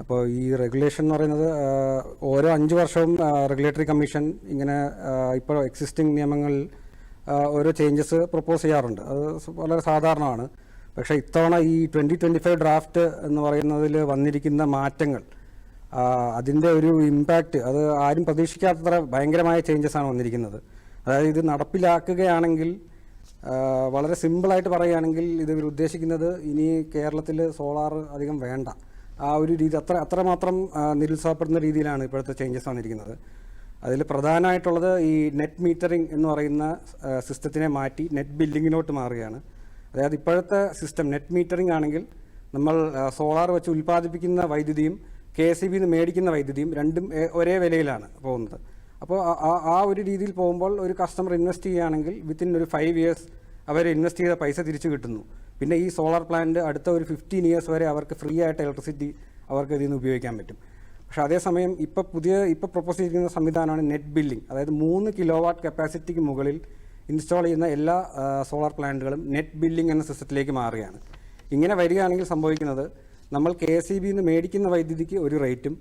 അപ്പോൾ ഈ റെഗുലേഷൻ എന്ന് പറയുന്നത് ഓരോ 5 വർഷവും റെഗുലേറ്ററി കമ്മീഷൻ ഇങ്ങനെ ഇപ്പോൾ എക്സിസ്റ്റിംഗ് നിയമങ്ങളിൽ ഓരോ ചേഞ്ചസ് പ്രപ്പോസ് ചെയ്യാറുണ്ട്. അത് വളരെ സാധാരണമാണ്. പക്ഷേ ഇത്തവണ ഈ 2025 ഡ്രാഫ്റ്റ് എന്ന് പറയുന്നതിൽ വന്നിരിക്കുന്ന മാറ്റങ്ങൾ, അതിൻ്റെ ഒരു ഇമ്പാക്റ്റ് അത് ആരും പ്രതീക്ഷിക്കാത്തത്ര ഭയങ്കരമായ ചേഞ്ചസാണ് വന്നിരിക്കുന്നത്. അതായത് ഇത് നടപ്പിലാക്കുകയാണെങ്കിൽ, വളരെ സിമ്പിളായിട്ട് പറയുകയാണെങ്കിൽ, ഇത് ഇവർ ഉദ്ദേശിക്കുന്നത് ഇനി കേരളത്തിൽ സോളാർ അധികം വേണ്ട, ആ ഒരു രീതി അത്രമാത്രം നിരുത്സാഹപ്പെടുന്ന രീതിയിലാണ് ഇപ്പോഴത്തെ ചേഞ്ചസ് വന്നിരിക്കുന്നത്. അതിൽ പ്രധാനമായിട്ടുള്ളത് ഈ നെറ്റ് മീറ്ററിംഗ് എന്ന് പറയുന്ന സിസ്റ്റത്തിനെ മാറ്റി നെറ്റ് ബില്ലിങ്ങിലോട്ട് മാറുകയാണ്. അതായത് ഇപ്പോഴത്തെ സിസ്റ്റം നെറ്റ് മീറ്ററിംഗ് ആണെങ്കിൽ നമ്മൾ സോളാർ വെച്ച് ഉൽപ്പാദിപ്പിക്കുന്ന വൈദ്യുതിയും KSEBിയിൽ നിന്ന് മേടിക്കുന്ന വൈദ്യുതിയും രണ്ടും ഒരേ വിലയിലാണ് പോകുന്നത്. അപ്പോൾ ആ ഒരു രീതിയിൽ പോകുമ്പോൾ ഒരു കസ്റ്റമർ ഇൻവെസ്റ്റ് ചെയ്യുകയാണെങ്കിൽ വിത്തിൻ ഒരു 5 years അവർ ഇൻവെസ്റ്റ് ചെയ്ത പൈസ തിരിച്ചു കിട്ടുന്നു. പിന്നെ ഈ സോളാർ പ്ലാന്റ് അടുത്ത ഒരു 15 years വരെ അവർക്ക് ഫ്രീ ആയിട്ട് ഇലക്ട്രിസിറ്റി അവർക്ക് ഇതിൽ നിന്ന് ഉപയോഗിക്കാൻ പറ്റും. പക്ഷേ അതേസമയം ഇപ്പോൾ പ്രൊപ്പോസ് ചെയ്തിരിക്കുന്ന സംവിധാനമാണ് നെറ്റ് ബില്ലിംഗ്. അതായത് 3 കിലോവാട്ട് കപ്പാസിറ്റിക്ക് മുകളിൽ ഇൻസ്റ്റാൾ ചെയ്യുന്ന എല്ലാ സോളാർ പ്ലാന്റുകളും നെറ്റ് ബില്ലിംഗ് എന്ന സിസ്റ്റത്തിലേക്ക് മാറുകയാണ്. ഇങ്ങനെ വരികയാണെങ്കിൽ സംഭവിക്കുന്നത്, നമ്മൾ KSEBിയിൽ നിന്ന് മേടിക്കുന്ന വൈദ്യുതിക്ക് ഒരു റേറ്റും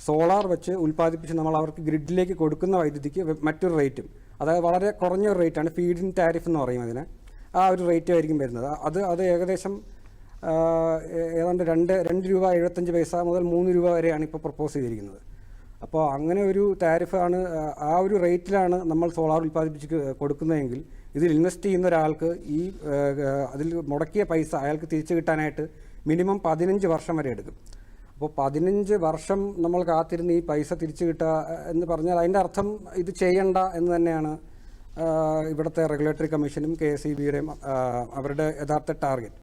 സോളാർ വെച്ച് ഉൽപ്പാദിപ്പിച്ച് നമ്മൾ അവർക്ക് ഗ്രിഡിലേക്ക് കൊടുക്കുന്ന വൈദ്യുതിക്ക് മറ്റൊരു റേറ്റും, അതായത് വളരെ കുറഞ്ഞൊരു റേറ്റാണ്, ഫീഡ് ഇൻ ടാരിഫ് എന്ന് പറയും അതിനെ, ആ ഒരു റേറ്റ് ആയിരിക്കും വരുന്നത്. അത് ഏകദേശം ഏതാണ്ട് 2 രൂപ 75 പൈസ മുതൽ 3 രൂപ വരെയാണ് ഇപ്പോൾ പ്രപ്പോസ് ചെയ്തിരിക്കുന്നത്. അപ്പോൾ അങ്ങനെ ഒരു ടാരിഫാണ്, ആ ഒരു റേറ്റിലാണ് നമ്മൾ സോളാർ ഉൽപ്പാദിപ്പിച്ച് കൊടുക്കുന്നതെങ്കിൽ ഇതിൽ ഇൻവെസ്റ്റ് ചെയ്യുന്ന ഒരാൾക്ക് അതിൽ മുടക്കിയ പൈസ അയാൾക്ക് തിരിച്ചു കിട്ടാനായിട്ട് മിനിമം 15 വർഷം വരെ എടുക്കും. അപ്പോൾ 15 വർഷം നമ്മൾ കാത്തിരുന്ന് ഈ പൈസ തിരിച്ചു കിട്ടുക എന്ന് പറഞ്ഞാൽ അതിൻ്റെ അർത്ഥം ഇത് ചെയ്യണ്ട എന്ന് തന്നെയാണ് ഇവിടുത്തെ റെഗുലേറ്ററി കമ്മീഷനും KSEBിയുടെയും അവരുടെ യഥാർത്ഥ ടാർഗറ്റ്.